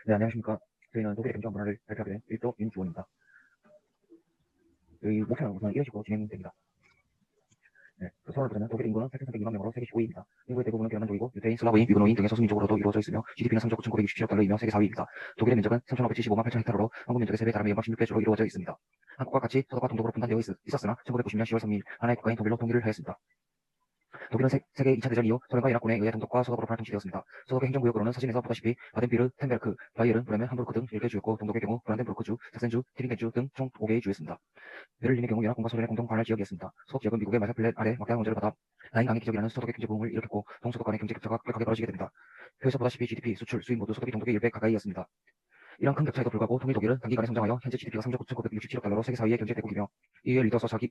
네, 안녕하십니까. 저희는 독일의 경제 문화를 발표하게 된 1조 윤주원입니다. 저희 목표는 우선 이런 식으로 진행됩니다. 네, 서울부터는 독일 인구는 8,302만 명으로 세계 15위입니다. 인구의 대부분은 게르만족이고 유대인, 슬라브인, 유교노인 등의 소수민족으로도 이루어져 있으며 GDP는 3조 9,967억 달러이며 세계 4위입니다. 독일의 면적은 3,575만 8천 헥타르로 한국 면적의 3배 다름의 연방 16배 주로 이루어져 있습니다. 한국과 같이 서독과 동독으로 분단되어 있었으나 1990년 10월 3일 하나의 국가인 독일로 통일을 하였습니다. 독일은 세계 2차 대전 이후 소련과 이라크군에 의해 동독과 서독으로 통치되었습니다. 서독의 행정구역으로는 사진에서 보다시피 바덴비르텐베르크, 바이에른, 브레멘, 함부르크 등 10개 주였고 동독의 경우 브란덴부르크주, 삭센주, 티링겐주 등 총 5개의 주였습니다. 베를린의 경우 연합군과 소련의 공동 관할 지역이었습니다. 서독 지역은 미국의 마샤필렛 아래 막대한 원자를 받아 라인 강의 기적이라는 서독의 경제 부흥을 일으켰고 동서독 간의 경제 격차가 격하게 벌어지게 됩니다. 표에서 보다시피 GDP, 수출, 수입 모두 서독이 동독의 1배 가까이였습니다. 이런 큰 격차에도 불구하고 통일 독일은 단기간에 성장하여 현재 GDP가 3조 9,967억 달러로 세계 4위의 경제 대국이며 이에 리더서 자기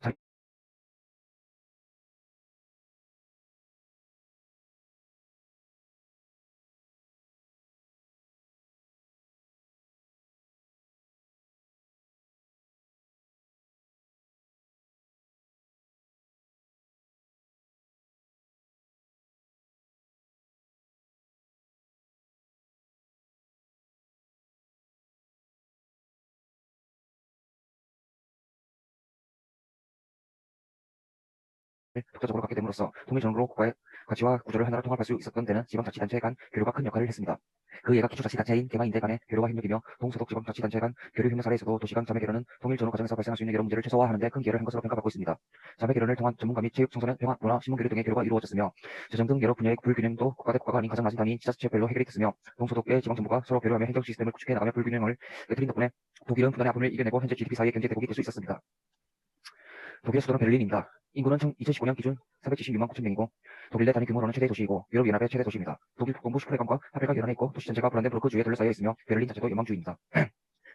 독자적으로 갖게 됨으로써 통일전으로 국가의 가치와 구조를 하나로 통합할 수 있었던 데는 지방자치단체 간 교류가 큰 역할을 했습니다. 그 예가 기초자치단체인 개마인대 간의 교류와 협력이며 동서독 지방자치단체 간 교류 협력 사례에서도 도시간 자매결연은 통일전후 과정에서 발생할 수 있는 여러 문제를 최소화하는 데 큰 기여를 한 것으로 평가받고 있습니다. 자매결연을 통한 전문가 및 체육, 청소년, 평화, 문화, 신문교류 등의 교류가 이루어졌으며 재정 등 여러 분야의 불균형도 국가 대 국가가 아닌 가장 낮은 단위 지자체별로 해결이 됐으며 동서독의 지방정부가 서로 교류하며 행정 시스템을 구축해 나가며 불균형을 깨뜨린 덕분에 독일은 분단의 아픔을 이겨내고 현재 GDP 4위의 경제 대국이 될 수 있었습니다. 독일의 수도는 베를린입니다. 인구는 2015년 기준 376만 9천 명이고 독일 내 단위 규모로는 최대 도시이고 유럽연합의 최대 도시입니다. 독일 북동부 슈프레감과 하벨과 결연해 있고 도시 전체가 브란덴부르크 주에 둘러싸여 있으며 베를린 자체도 연방주입니다.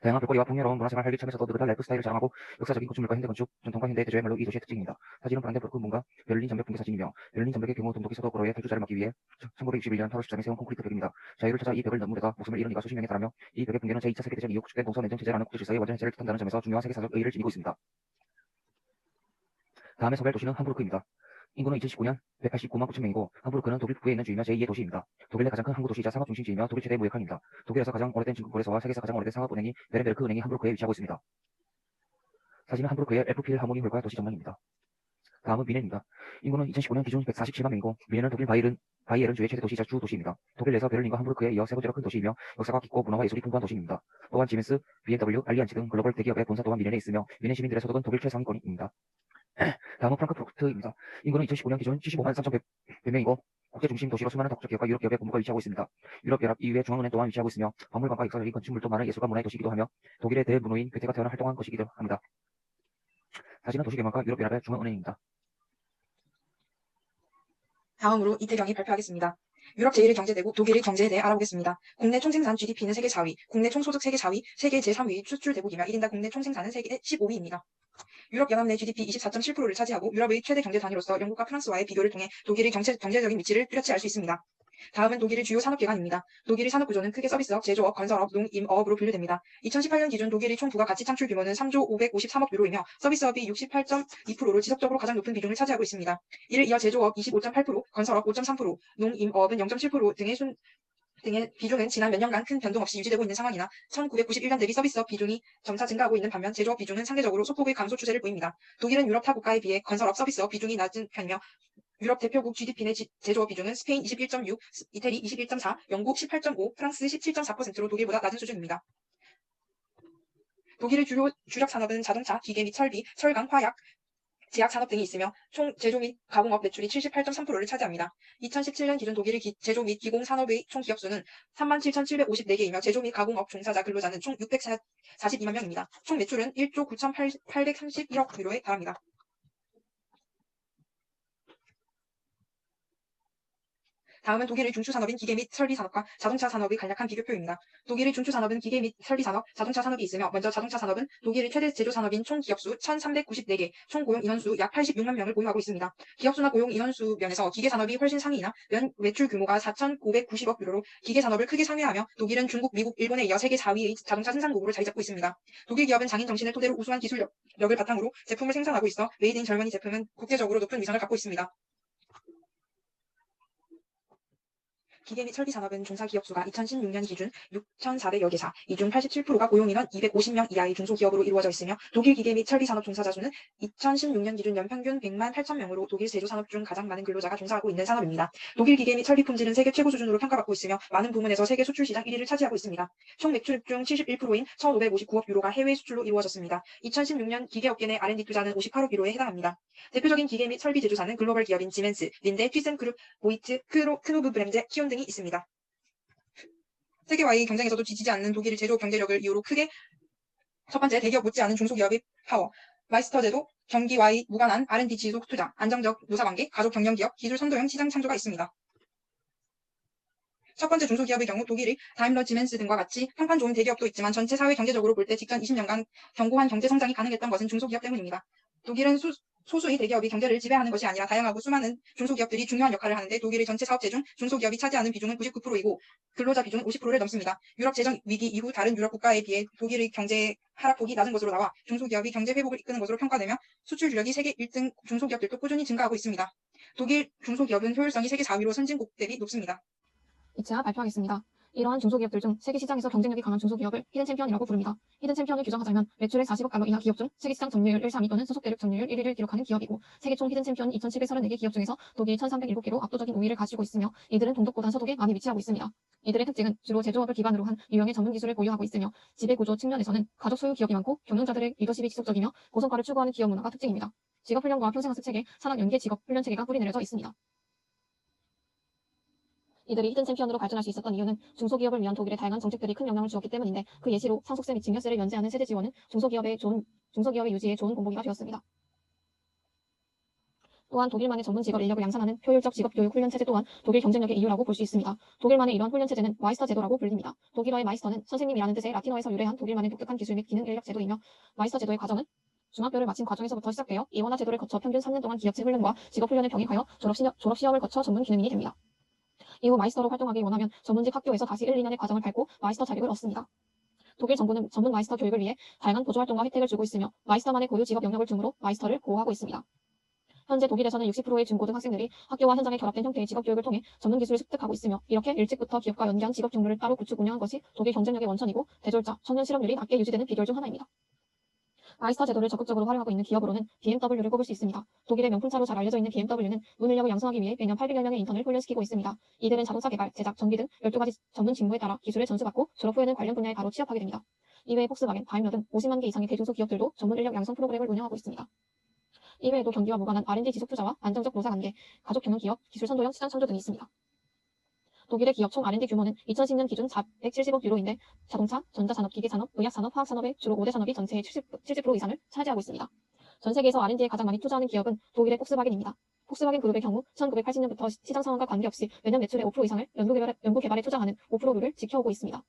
다양한 볼거리와 풍요로운 문화생활 활기차면서도 느긋한 라이프 스타일을 자랑하고 역사적인 건축물과 현대 건축, 전통과 현대의 대조야말로 이 도시의 특징입니다. 사진은 브란덴부르크 문과 베를린 전벽 붕괴 사진이며 베를린 전벽의 경우 동독이 서독으로의 탈주자를 막기 위해 1961년 8월 13일 세운 콘크리트 벽입니다. 자유를 찾아 이 벽을 넘무려다 목숨을 잃은 이가 수십 명에 달하며 이 벽의 붕괴는 제2차 세계대전 이후 구축된 동서냉전 체제라는 국제질서의 완전 해체를 뜻한다는 점에서 중요한 세계사적 의의를 지니고 있습니다. 다음의 소개할 도시는 함부르크입니다. 인구는 2019년 189만 9천 명이고 함부르크는 독일 북부에 있는 주이며 제2의 도시입니다. 독일 내 가장 큰 항구 도시이자 상업 중심지이며 독일 최대 무역항입니다. 독일에서 가장 오래된 중국거래소와 세계에서 가장 오래된 상업은행이 베렌베르크 은행이 함부르크에 위치하고 있습니다. 사진은 함부르크의 엘프필 하모니홀과 도시 전망입니다. 다음은 미넨입니다. 인구는 2015년 기준 147만 명이고 미넨은 독일 바이에른 주의 최대 도시이자 주 도시입니다. 독일 내에서 베를린과 함부르크에 이어 세 번째로 큰 도시이며 역사가 깊고 문화와 예술이 풍부한 도시입니다. 또한 지멘스, BMW, 알리안츠 등 글로벌 대기업의 본사 또한 미넨에 있으며 미넨 시민들의 소득은 독일 최상위권입니다. 다음은 프랑크푸르트입니다. 인구는 2015년 기준 75만 3,100명이고 국제 중심 도시로 수많은 다국적 기업과 유럽 기업의 본부가 위치하고 있습니다. 유럽연합 EU의 중앙은행 또한 위치하고 있으며 박물관과 역사적인 건축물도 많은 예술과 문화의 도시이기도 하며 독일의 대문호인 괴테가 태어나 활동한 것이기도 합니다. 사진은 도시개발과 유럽연합의 중앙은행입니다. 다음으로 이태경이 발표하겠습니다. 유럽 제1의 경제대국 독일의 경제에 대해 알아보겠습니다. 국내 총생산 GDP는 세계 4위, 국내 총소득 세계 4위, 세계 제3위 수출대국이며 1인당 국내 총생산은 세계 15위입니다. 유럽연합 내 GDP 24.7%를 차지하고 유럽의 최대 경제 단위로서 영국과 프랑스와의 비교를 통해 독일의 경제적인 위치를 뚜렷이 알 수 있습니다. 다음은 독일의 주요 산업기관입니다. 독일의 산업구조는 크게 서비스업, 제조업, 건설업, 농임업으로 분류됩니다. 2018년 기준 독일의 총 부가가치 창출 규모는 3조 553억 유로이며 서비스업이 68.2%로 지속적으로 가장 높은 비중을 차지하고 있습니다. 이를 이어 제조업 25.8%, 건설업 5.3%, 농임업은 0.7% 등의 비중은 지난 몇 년간 큰 변동 없이 유지되고 있는 상황이나 1991년 대비 서비스업 비중이 점차 증가하고 있는 반면 제조업 비중은 상대적으로 소폭의 감소 추세를 보입니다. 독일은 유럽 타 국가에 비해 건설업 서비스업 비중이 낮은 편이며 유럽 대표국 GDP 내 제조업 비중은 스페인 21.6, 이태리 21.4, 영국 18.5, 프랑스 17.4%로 독일보다 낮은 수준입니다. 독일의 주력 산업은 자동차, 기계 및 설비, 철강, 화약, 제약 산업 등이 있으며 총 제조 및 가공업 매출이 78.3%를 차지합니다. 2017년 기준 독일의 제조 및 기공 산업의 총 기업 수는 37,754개이며 제조 및 가공업 종사자 근로자는 총 642만 명입니다. 총 매출은 1조 9,831억 유로에 달합니다. 다음은 독일의 중추산업인 기계 및 설비산업과 자동차 산업의 간략한 비교표입니다. 독일의 중추산업은 기계 및 설비산업, 자동차 산업이 있으며 먼저 자동차 산업은 독일의 최대 제조산업인 총 기업수 1,394개, 총 고용 인원수 약 86만 명을 보유하고 있습니다. 기업수나 고용 인원수 면에서 기계산업이 훨씬 상위이나 매출 규모가 4,990억 유로로 기계산업을 크게 상회하며 독일은 중국, 미국, 일본에 이어 세계 4위의 자동차 생산국으로 자리 잡고 있습니다. 독일 기업은 장인 정신을 토대로 우수한 기술력을 바탕으로 제품을 생산하고 있어 메이드 인 젊은이 제품은 국제적으로 높은 위상을 갖고 있습니다. 기계 및 설비 산업은 종사 기업 수가 2016년 기준 6,400여 개사, 이 중 87%가 고용인원 250명 이하의 중소기업으로 이루어져 있으며 독일 기계 및 설비 산업 종사자 수는 2016년 기준 연평균 100만 8천 명으로 독일 제조 산업 중 가장 많은 근로자가 종사하고 있는 산업입니다. 독일 기계 및 설비 품질은 세계 최고 수준으로 평가받고 있으며 많은 부문에서 세계 수출 시장 1위를 차지하고 있습니다. 총 매출액 중 71%인 1,559억 유로가 해외 수출로 이루어졌습니다. 2016년 기계업계 내 R&D 투자는 58억 유로에 해당합니다. 대표적인 기계 및 설비 제조사는 글로벌 기업인 지멘스, 린데, 튀센그룹, 보이트, 크노브 브렘제, 키온 등이 있습니다. 세계와의 경쟁에서도 지치지 않는 독일의 제조 경제력을 이유로 크게 첫 번째, 대기업 못지않은 중소기업의 파워, 마이스터 제도, 경기와의 무관한 R&D 지속 투자, 안정적 노사관계, 가족 경영기업, 기술 선도형 시장 창조가 있습니다. 첫 번째 중소기업의 경우 독일의 다임러 지멘스 등과 같이 평판 좋은 대기업도 있지만 전체 사회 경제적으로 볼 때 직전 20년간 견고한 경제 성장이 가능했던 것은 중소기업 때문입니다. 독일은 소수의 대기업이 경제를 지배하는 것이 아니라 다양하고 수많은 중소기업들이 중요한 역할을 하는데 독일의 전체 사업체 중 중소기업이 차지하는 비중은 99%이고 근로자 비중은 50%를 넘습니다. 유럽 재정 위기 이후 다른 유럽 국가에 비해 독일의 경제 하락폭이 낮은 것으로 나와 중소기업이 경제 회복을 이끄는 것으로 평가되며 수출 주력이 세계 1등 중소기업들도 꾸준히 증가하고 있습니다. 독일 중소기업은 효율성이 세계 4위로 선진국 대비 높습니다. 이차 발표하겠습니다. 이러한 중소기업들 중 세계 시장에서 경쟁력이 강한 중소기업을 히든 챔피언이라고 부릅니다. 히든 챔피언을 규정하자면 매출액 40억 달러 이하 기업 중 세계 시장 점유율 1, 3위 또는 소속 대륙 점유율 1위를 기록하는 기업이고 세계 총 히든 챔피언 2,734개 기업 중에서 독일 1,307개로 압도적인 우위를 가지고 있으며 이들은 동독보다 서독에 많이 위치하고 있습니다. 이들의 특징은 주로 제조업을 기반으로 한 유형의 전문 기술을 보유하고 있으며 지배구조 측면에서는 가족 소유 기업이 많고 경영자들의 리더십이 지속적이며 고성과를 추구하는 기업 문화가 특징입니다. 직업훈련과 평생학습 체계, 산학 연계 직업훈련 체계가 뿌리내려져 있습니다. 이들이 히든 챔피언으로 발전할 수 있었던 이유는 중소기업을 위한 독일의 다양한 정책들이 큰 영향을 주었기 때문인데 그 예시로 상속세 및 증여세를 면제하는 세제 지원은 중소기업의 유지에 좋은 공복이가 되었습니다. 또한 독일만의 전문 직업 인력을 양산하는 효율적 직업교육 훈련 체제 또한 독일 경쟁력의 이유라고 볼 수 있습니다. 독일만의 이런 훈련 체제는 마이스터 제도라고 불립니다. 독일어의 마이스터는 선생님이라는 뜻의 라틴어에서 유래한 독일만의 독특한 기술 및 기능 인력 제도이며 마이스터 제도의 과정은 중학교를 마친 과정에서부터 시작되어 이원화 제도를 거쳐 평균 3년 동안 기업체 훈련과 직업훈련을 병행하여 졸업시험을 거쳐 전문 기능인이 됩니다. 이후 마이스터로 활동하기 원하면 전문직 학교에서 다시 1, 2년의 과정을 밟고 마이스터 자격을 얻습니다. 독일 정부는 전문 마이스터 교육을 위해 다양한 보조활동과 혜택을 주고 있으며 마이스터만의 고유 직업 영역을 줌으로 마이스터를 보호하고 있습니다. 현재 독일에서는 60%의 중고등학생들이 학교와 현장에 결합된 형태의 직업교육을 통해 전문 기술을 습득하고 있으며 이렇게 일찍부터 기업과 연계한 직업 경로를 따로 구축 운영한 것이 독일 경쟁력의 원천이고 대졸자, 청년 실업률이 낮게 유지되는 비결 중 하나입니다. 마이스터 제도를 적극적으로 활용하고 있는 기업으로는 BMW를 꼽을 수 있습니다. 독일의 명품차로 잘 알려져 있는 BMW는 문 인력을 양성하기 위해 매년 800여 명의 인턴을 훈련시키고 있습니다. 이들은 자동차 개발, 제작, 전기 등 12가지 전문 직무에 따라 기술을 전수받고 졸업 후에는 관련 분야에 바로 취업하게 됩니다. 이외에 폭스바겐, 다임러 등 50만 개 이상의 대중소 기업들도 전문 인력 양성 프로그램을 운영하고 있습니다. 이외에도 경기와 무관한 R&D 지속 투자와 안정적 노사 관계, 가족 경영 기업, 기술 선도형 시장 창조 등이 있습니다. 독일의 기업 총 R&D 규모는 2010년 기준 470억 유로인데 자동차, 전자산업, 기계산업, 의약산업, 화학산업의 주로 5대 산업이 전체의 70% 이상을 차지하고 있습니다. 전 세계에서 R&D에 가장 많이 투자하는 기업은 독일의 폭스바겐입니다. 폭스바겐 그룹의 경우 1980년부터 시장 상황과 관계없이 매년 매출의 5% 이상을 연구개발에 투자하는 5%룰을 지켜오고 있습니다.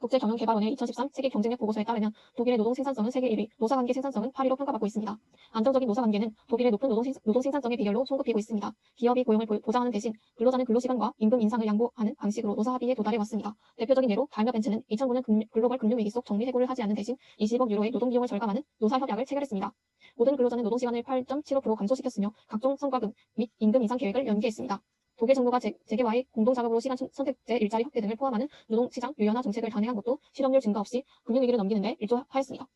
국제경영개발원의 2013 세계 경쟁력 보고서에 따르면 독일의 노동 생산성은 세계 1위, 노사관계 생산성은 8위로 평가받고 있습니다. 안정적인 노사관계는 독일의 높은 노동 생산성의 비결로 손꼽히고 있습니다. 기업이 고용을 보장하는 대신 근로자는 근로시간과 임금 인상을 양보하는 방식으로 노사 합의에 도달해 왔습니다. 대표적인 예로 다임러 벤츠는 2009년 글로벌 금융위기 속 정리 해고를 하지 않는 대신 20억 유로의 노동비용을 절감하는 노사협약을 체결했습니다. 모든 근로자는 노동시간을 8.75% 감소시켰으며 각종 성과급 및 임금 인상 계획을 연기했습니다. 독일 정부가 재계와의 공동작업으로 시간 선택제 일자리 확대 등을 포함하는 노동시장 유연화 정책을 단행한 것도 실업률 증가 없이 금융위기를 넘기는 데 일조하였습니다.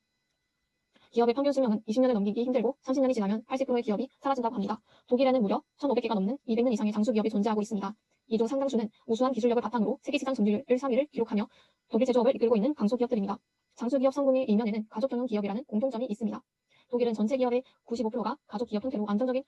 기업의 평균 수명은 20년을 넘기기 힘들고 30년이 지나면 80%의 기업이 사라진다고 합니다. 독일에는 무려 1,500개가 넘는 200년 이상의 장수기업이 존재하고 있습니다. 이 중 상당수는 우수한 기술력을 바탕으로 세계시장 점유율 1, 3위를 기록하며 독일 제조업을 이끌고 있는 강소기업들입니다. 장수기업 성공의 이면에는 가족경영기업이라는 공통점이 있습니다. 독일은 전체 기업의 95%가 가족기업 형태로 안정적인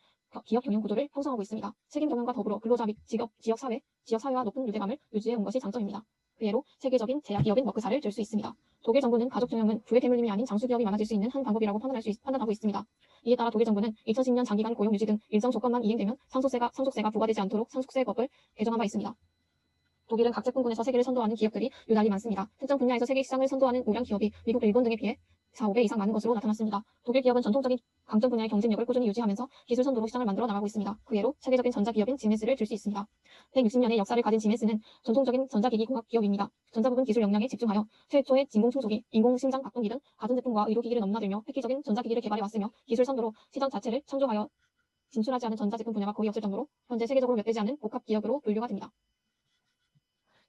기업 경영 구조를 형성하고 있습니다. 책임 경영과 더불어 근로자 및 지역사회와 높은 유대감을 유지해 온 것이 장점입니다. 그 예로 세계적인 제약기업인 머크사를 들 수 있습니다. 독일 정부는 가족 경영은 부의 대물림이 아닌 장수기업이 많아질 수 있는 한 방법이라고 판단하고 있습니다. 이에 따라 독일 정부는 2010년 장기간 고용 유지 등 일정 조건만 이행되면 상속세가 부과되지 않도록 상속세법을 개정한 바 있습니다. 독일은 각 제품군에서 세계를 선도하는 기업들이 유달리 많습니다. 특정 분야에서 세계 시장을 선도하는 우량 기업이 미국, 일본 등에 비해 4, 5배 이상 많은 것으로 나타났습니다. 독일 기업은 전통적인 강점 분야의 경쟁력을 꾸준히 유지하면서 기술 선도로 시장을 만들어 나가고 있습니다. 그 예로 세계적인 전자기업인 지멘스를 들 수 있습니다. 160년의 역사를 가진 지멘스는 전통적인 전자기기 공학 기업입니다. 전자부분 기술 역량에 집중하여 최초의 진공청소기, 인공심장 각동기 등 가전제품과 의료기기를 넘나들며 획기적인 전자기기를 개발해 왔으며 기술 선도로 시장 자체를 창조하여 진출하지 않은 전자제품 분야가 거의 없을 정도로 현재 세계적으로 몇 되지 않은 복합 기업으로 분류가 됩니다.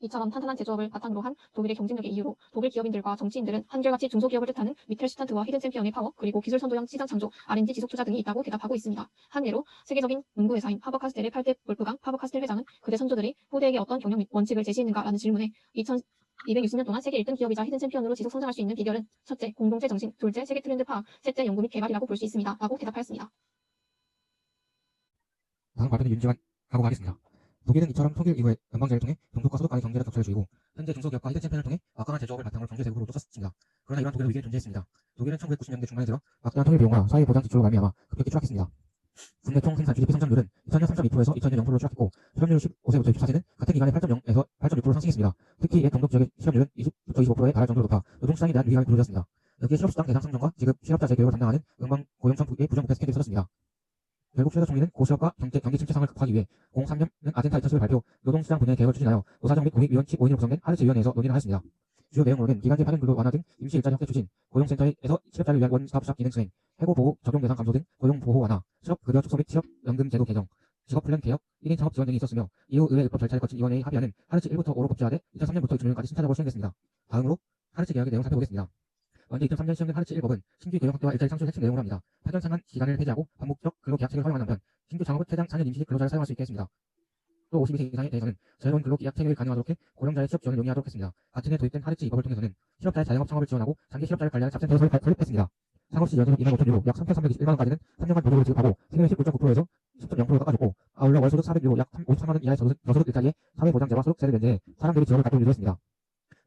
이처럼 탄탄한 제조업을 바탕으로 한 독일의 경쟁력의 이유로 독일 기업인들과 정치인들은 한결같이 중소기업을 뜻하는 미텔슈탄트와 히든챔피언의 파워, 그리고 기술 선도형 시장 창조, R&D 지속 투자 등이 있다고 대답하고 있습니다. 한 예로 세계적인 문구회사인 파버카스텔의 8대 골프강 파버카스텔 회장은 그대 선조들이 후대에게 어떤 경영 및 원칙을 제시했는가라는 질문에 2260년 동안 세계 1등 기업이자 히든챔피언으로 지속 성장할 수 있는 비결은 첫째, 공동체 정신, 둘째, 세계 트렌드 파악, 셋째, 연구 및 개발이라고 볼 수 있습니다. 라고 대답하였습니다. 다음 발표는 윤지환 하고 가겠습니다. 독일은 이처럼 통일 이후에 연방제를 통해 종속과 소득 간의 경제를 격차를 줄이고 현재 중소기업과 히든챔피언을 통해 막강한 제조업을 바탕으로 경제 대국으로 쫓았습니다. 그러나 이러한 독일의 위기는 존재했습니다. 독일은 1990년대 중반에 들어 막대한 통일 비용과 사회 보장 지출로 말미암아 급격히 추락했습니다. 국내 총 생산 GDP 성장률은 2000년 3.2%에서 2000년 0%로 추락했고 실업률 15세부터 64세는 같은 기간에 8.0에서 8.6% 상승했습니다. 특히 옛 동독 지역의 실업률은 20부터 25%에 달할 정도로 높아 노동시장에 대한 위기감이 불어졌습니다. 여기에 실업수당 대상 상정과 지급 실업자 재교육을 담당하는 응방고용청의 부정부패 스캔들이 터졌습니다. 결국 최저 총리는 고실업과 경기 침체상을 극복하기 위해 03년은 아젠타 2010을 발표, 노동시장 분야의 개혁을 추진하여 노사정 및 공익위원 15인으로 구성된 하르츠위원회에서 논의를 하였습니다. 주요 내용으로는 기간제 파견 근로 완화 등 임시 일자리 확대 추진, 고용센터에서 실업자를 위한 원스톱샵 기능 수행, 해고보호 적용 대상 감소 등 고용보호 완화, 실업급여 축소 및 실업연금 제도 개정, 직업훈련 개혁, 1인 창업 지원 등이 있었으며 이후 의회 입법 절차를 거친 위원회의 합의안은 하르츠 1부터 5로 법제화돼 2003년부터 2006년까지 순차적으로 시행됐습니다. 다음으로 하르츠 개혁의 내용 살펴보겠습니다. 먼저 2003년 시행된 하르츠 1법은 신규 고용 확대와 일자리 창출 핵심 내용을 합니다. 파견 상한 기간을 폐지하고 반복적 근로 계약체를 허용한 한편 신규 창업은 최장 4년 임시 근로자를 사용할 수 있게 했습니다. 또 52세 이상에 대해서는 자유로운 근로 계약 체결이 가능하도록 해 고령자의 취업 지원을 용이하도록 했습니다. 같은 해 도입된 하르츠 2법을 통해서는 실업자의 자영업 창업을 지원하고 장기 실업자를 관리하는 잡센터를 설립했습니다. 창업시 연소득 25,000유로 약 3,321만원까지는 3년간 보조를 지급하고 생애 19.9%에서 10.0%가 깎아줬고 아울러 월소득 400유로 약 53만원 이하의 저소득 일자리에 사회보장제와 소득세를 면제해 사람 대비 지원을 갖도록 유도했습니다.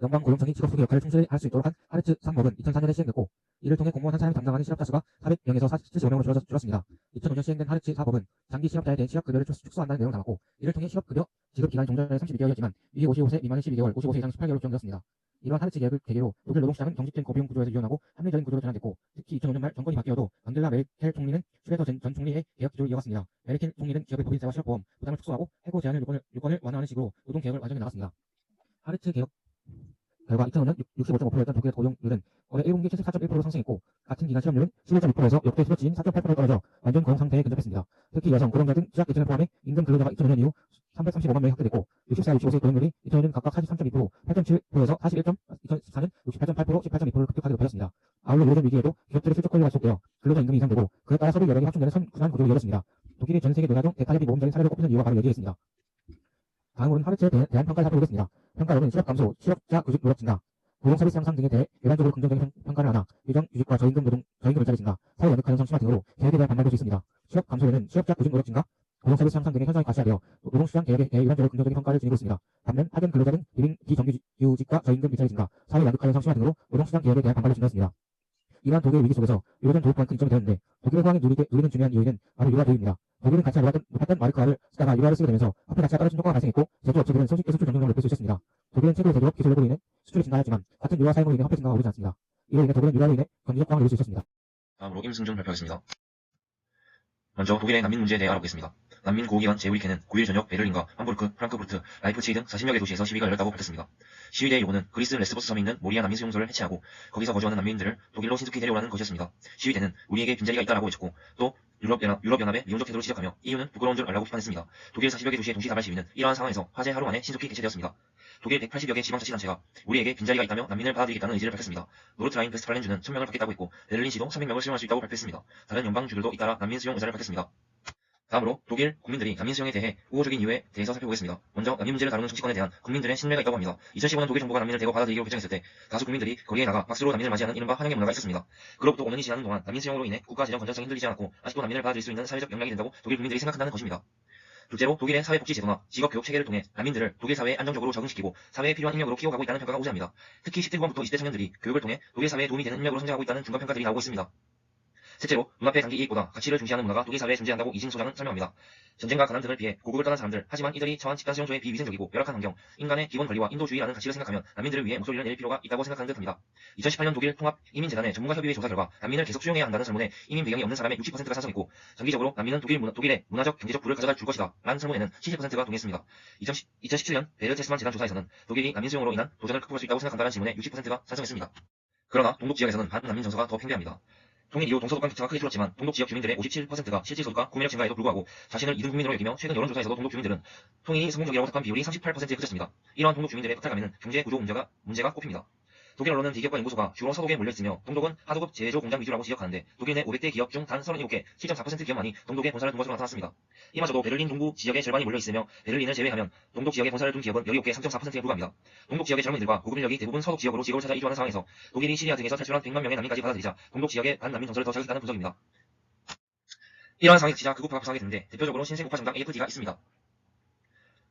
연방고용청이 직업소개 역할을 충실히 할 수 있도록 한 하르츠 3법은 2004년에 시행됐고 이를 통해 공무원 한 사람이 담당하는 실업자 수가 400명에서 75명으로 줄었습니다. 2005년 시행된 하르츠 4법은 장기 실업자에 대한 취업급여를 축소한다는 내용을 담았고 이를 통해 실업급여 지급기간이 종전에 32개월이었지만 이게 55세 미만은 12개월, 55세 이상 18개월로 규정되었습니다. 이러한 하르츠 계획을 계기로 독일 노동시장은 경직된 고비용 구조에서 유연하고 합리적인 구조로 전환됐고 특히 2005년 말 정권이 바뀌어도 안겔라 메르켈 총리는 슈레더 전 총리의 개혁 기조를 이어갔습니다. 메르켈 총리는 기업의 법인세와 실업보험, 부담을 축소하고 해고 제한을 요건을 완화하는 식으로 노동개혁을 완전히 나갔습니다. 하르츠 개혁 결과 2005년 65.5%였던 독일의 고용률은 올해 1분기 74.1%로 상승했고 같은 기간 실업률은 11.2%에서 역대 수치인 4.8%로 떨어져 완전 고용 상태에 근접했습니다. 특히 여성, 고령자 등 취약계층을 포함해 임금 근로자가 2005년 이후 335만 명이 확대됐고 64, 65세 고용률이 2005년 각각 43.2%, 8.7%에서 41. 2014년 68.8%, 18.2%로 급격하게 높아졌습니다. 아울러 유로존 위기에도 기업들의 실적 권리가 지속되어 근로자 임금이 인상되고 그에 따라 서로 여력이 확충되는 선순환 구조를 이어졌습니다. 독일이 전 세계 노사정 대타협의 모범적인 사례로 꼽히는 이유가 바로 여기에 있습니다. 다음으로는 하르츠에 대한 평가를 살펴보겠습니다. 평가로는 실업 감소, 실업자 구직 노력 증가, 고용 서비스 향상 등에 대해 일반적으로 긍정적인 평가를 하나 규정 규직과 저임금 일자리 증가, 사회 연극 가능성 심화 등으로 계획에 대한 반발도 있습니다. 실업 감소에는 실업자 구직 노력 증가, 고용 서비스 향상 등의 현상이 과시하되어 노동시장 계획에 대해 일반적으로 긍정적인 평가를 지니고 있습니다. 반면 파견 근로자 등 비정규직과 저임금 일자리 증가, 사회 연극 가능성 심화 등으로 노동시장 계획에 대한 반발을 진행했습니다. 이러한 독일의 위기 속에서 유로존 도입과는 큰 이점이 되었는데 독일의 호황에 누리는 중요한 이유는 바로 유라 도입입니다. 독일은 가치가 높았던 마르크화를 쓰다가 유라를 쓰게 되면서 화폐 가치가 떨어진 효과가 발생했고 제조업체들은 손쉽게 수출 경쟁력을 높일 수 있었습니다. 독일은 최고의 제조업 기술력으로 인해 수출이 증가하였지만 같은 유라 사용으로 인해 화폐 증가가 오르지 않습니다. 이로 인해 독일은 유라로 인해 경제적 호황을 누릴 수 있었습니다. 다음으로 임승준 발표하겠습니다. 먼저 독일의 난민 문제에 대해 알아보겠습니다. 난민 고위기관 제우리케는 9일 저녁 베를린과 함부르크, 프랑크푸르트, 라이프치히 등 40여 개 도시에서 시위가 열렸다고 밝혔습니다. 시위대의 요구는 그리스 레스보스 섬에 있는 모리아 난민 수용소를 해체하고 거기서 거주하는 난민들을 독일로 신속히 데려오라는 것이었습니다. 시위대는 우리에게 빈자리가 있다라고 외쳤고 또 유럽연합의 미온적 태도를 지적하며 이유는 부끄러운 줄 알라고 비판했습니다. 독일 40여 개 도시의 동시다발 시위는 이러한 상황에서 화재 하루 안에 신속히 개최되었습니다. 독일 180여 개 지방자치단체가 우리에게 빈자리가 있다며 난민을 받아들이겠다는 의지를 밝혔습니다. 노르트라인 베스트팔렌주는 1000명을 받겠다고 했고 베를린시도 300명을 수용할 수 있다고 발표했습니다. 다른 연방주들도 잇따라 난민 수용 의사를 밝혔습니다. 다음으로 독일 국민들이 난민 수용에 대해 우호적인 이유에 대해서 살펴보겠습니다. 먼저 난민 문제를 다루는 정치권에 대한 국민들의 신뢰가 있다고 합니다. 2015년 독일 정부가 난민을 대거 받아들이기로 결정했을 때 다수 국민들이 거리에 나가 박수로 난민을 맞이하는 이른바 환영의 문화가 있었습니다. 그로부터 5년이 지나는 동안 난민 수용으로 인해 국가 재정 건전성이 흔들리지 않았고 아직도 난민을 받아들일 수 있는 사회적 역량이 된다고 독일 국민들이 생각한다는 것입니다. 둘째로 독일의 사회복지 제도나 직업교육 체계를 통해 난민들을 독일 사회에 안정적으로 적응시키고 사회에 필요한 인력으로 키워가고 있다는 평가가 우세합니다. 특히 10대 후반부터 20대 청년들이 교육을 통해 독일 사회에 도움이 되는 인력으로 성장하고 있다는 중간평가들이 나오고 있습니다. 셋째로 눈앞의 단기 이익보다 가치를 중시하는 문화가 독일 사회에 존재한다고 이진 소장은 설명합니다. 전쟁과 가난 등을 피해 고국을 떠난 사람들, 하지만 이들이 처한 집단 수용소의 비위생적이고 열악한 환경, 인간의 기본 권리와 인도주의라는 가치를 생각하면 난민들을 위해 목소리를 낼 필요가 있다고 생각하는 듯합니다. 2018년 독일 통합이민재단의 전문가 협의회 조사 결과 난민을 계속 수용해야 한다는 설문에 이민 배경이 없는 사람의 60%가 찬성했고 장기적으로 난민은 독일의 문화적 경제적 부를 가져다 줄 것이다 라는 설문에는 70%가 동의했습니다. 2017년 베르테스만 재단 조사에서는 독일이 난민 수용으로 인한 도전을 극복할 수 있다고 생각한다는 질문에 60%가 찬성했습니다. 그러나 동독 지역에서는 반난민 정서가 더 팽배합니다. 통일 이후 동서독 간 격차가 크게 줄었지만 동독 지역 주민들의 57%가 실질 소득과 구매력 증가에도 불구하고 자신을 2등 국민으로 여기며 최근 여론조사에서도 동독 주민들은 통일이 성공적이라고 답한 비율이 38%에 그쳤습니다. 이러한 동독 주민들의 박탈감에는 경제 구조 문제가 꼽힙니다. 독일 언론은 대기업과 인구수가 주로 서독에 몰려있으며 동독은 하도급 제조 공장 위주라고 지적하는데 독일 내 500대 기업 중 단 37개, 7.4% 기업만이 동독에 본사를 둔 것으로 나타났습니다. 이마저도 베를린 동부 지역의 절반이 몰려있으며 베를린을 제외하면 동독 지역에 본사를 둔 기업은 17개 3.4%에 불과합니다. 동독 지역의 젊은이들과 고급 인력이 대부분 서독 지역으로 직업을 찾아 이주하는 상황에서 독일이 시리아 등에서 탈출한 100만 명의 난민까지 받아들이자 동독 지역의 반난민 정서를 더 자극했다는 분석입니다. 이러한 상황이 그치자 극우파가 부상하게 되는데 대표적으로 신생우파 정당 AFD가 있습니다.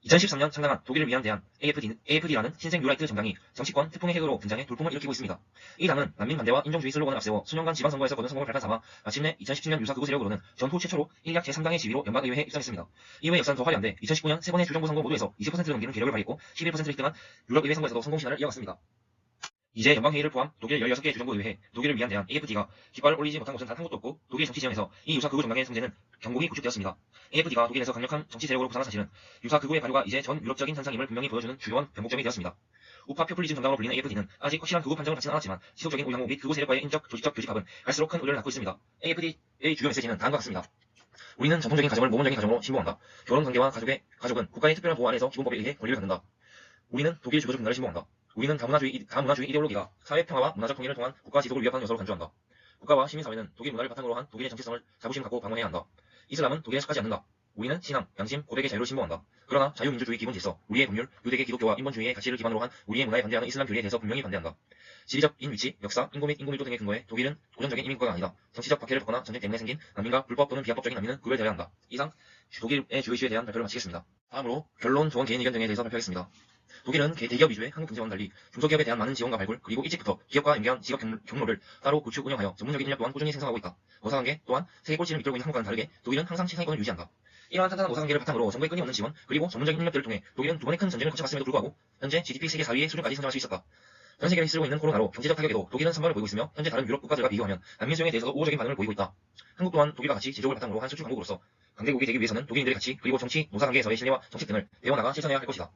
2013년 창당한 독일을 위한 대안 AFD라는 신생 뉴라이트 정당이 정치권 태풍의 핵으로 등장해 돌풍을 일으키고 있습니다. 이 당은 난민 반대와 인종주의 슬로건을 앞세워 수년간 지방선거에서 거둔 성공을 발판 삼아 마침내 2017년 유사 극우 세력으로는 전후 최초로 일약 제3당의 지위로 연방의회에 입성했습니다. 이후의 역사는 더 화려한데 2019년 세 번의 주정부 선거 모두에서 20%를 넘기는 기록을 발휘했고 11%를 1등한 유럽의회 선거에서도 성공 신화를 이어갔습니다. 이제 연방회의를 포함 독일 16개 주정부 의회, 독일을 위한 대안 AFD가 깃발을 올리지 못한 곳은 단 한 곳도 없고 독일 정치 지형에서 이 유사 극우 정당의 성제는 경곡이 구축되었습니다. AFD가 독일에서 강력한 정치 세력으로 부상한 사실은 유사 극우의 발효가 이제 전 유럽적인 현상임을 분명히 보여주는 주요한 변곡점이 되었습니다. 우파 표퓰리즘 정당으로 불리는 AFD는 아직 확실한 극우 판정을 갖지는 않았지만 지속적인 우양호 및 극우 세력과의 인적, 조직적 교집합은 갈수록 큰 우려를 낳고 있습니다. AFD의 주요 메시지는 다음과 같습니다. 우리는 전통적인 가정을 모범적인 가정으로 신봉한다. 결혼관계와 가족은 국가의 특별한 보호 아래서 기본법에 의해 권리를 갖는다. 우리는 독일 주도적 문화를 신봉한다. 우리는 다문화주의 이데올로기가 사회 평화와 문화적 통일을 통한 국가 지속을 위협하는 요소로 간주한다. 국가와 시민사회는 독일 문화를 바탕으로 한 독일의 정체성을 자부심 갖고 방문해야 한다. 이슬람은 독일에 속하지 않는다. 우리는 신앙, 양심, 고백의 자유를 신봉한다. 그러나 자유민주주의 기본 질서, 우리의 법률, 유대계 기독교와 인본주의의 가치를 기반으로 한 우리의 문화에 반대하는 이슬람 교리에 대해서 분명히 반대한다. 지리적인 위치, 역사, 인구 및 인구 밀도 등의 근거에 독일은 고전적인 이민국가가 아니다. 정치적 박해를 받거나 전쟁 때문에 생긴 난민과 불법 또는 비합법적인 난민은 구별되어야 한다. 이상 독일의 주요 이슈에 대한 발표를 마치겠습니다. 다음으로 결론, 조언, 개인 의견 등에 대해서 발표하겠습니다. 독일은 대기업 위주의 한국 경제와는 달리 중소기업에 대한 많은 지원과 발굴 그리고 일찍부터 기업과 연계한 직업 경로를 따로 구축 운영하여 전문적인 인력 또한 꾸준히 생성하고 있다. 노사관계 또한 세계 꼴찌를 이끌고 있는 한국과는 다르게 독일은 항상 최상위권을 유지한다. 이러한 탄탄한 노사관계를 바탕으로 정부의 끊임없는 지원 그리고 전문적인 인력들을 통해 독일은 두 번의 큰 전쟁을 거쳐갔음에도 불구하고 현재 GDP 세계 4위의 수준까지 선정할 수 있었다. 전 세계를 휩쓸고 있는 코로나로 경제적 타격에도 독일은 선방을 보이고 있으며 현재 다른 유럽 국가들과 비교하면 난민 수용에 대해서도 우호적인 반응을 보이고 있다. 한국 또한 독일과 같이 제조업을 바탕으로 한 수출 강국으로서 강대국이 되기 위해서는 독일인들의 가치 그리고 정치, 노사관계에서의 신뢰와 정책 등을 배워나가 실천해야 할 것이다.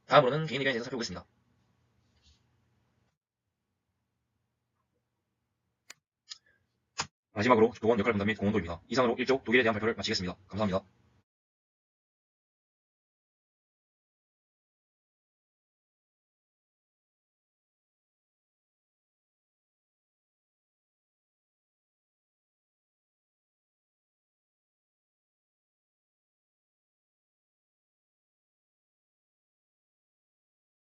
다음으로는 개인 의견에 대해서 살펴보겠습니다. 마지막으로 조언 역할 분담 및 공헌도입니다. 이상으로 1조 독일에 대한 발표를 마치겠습니다. 감사합니다.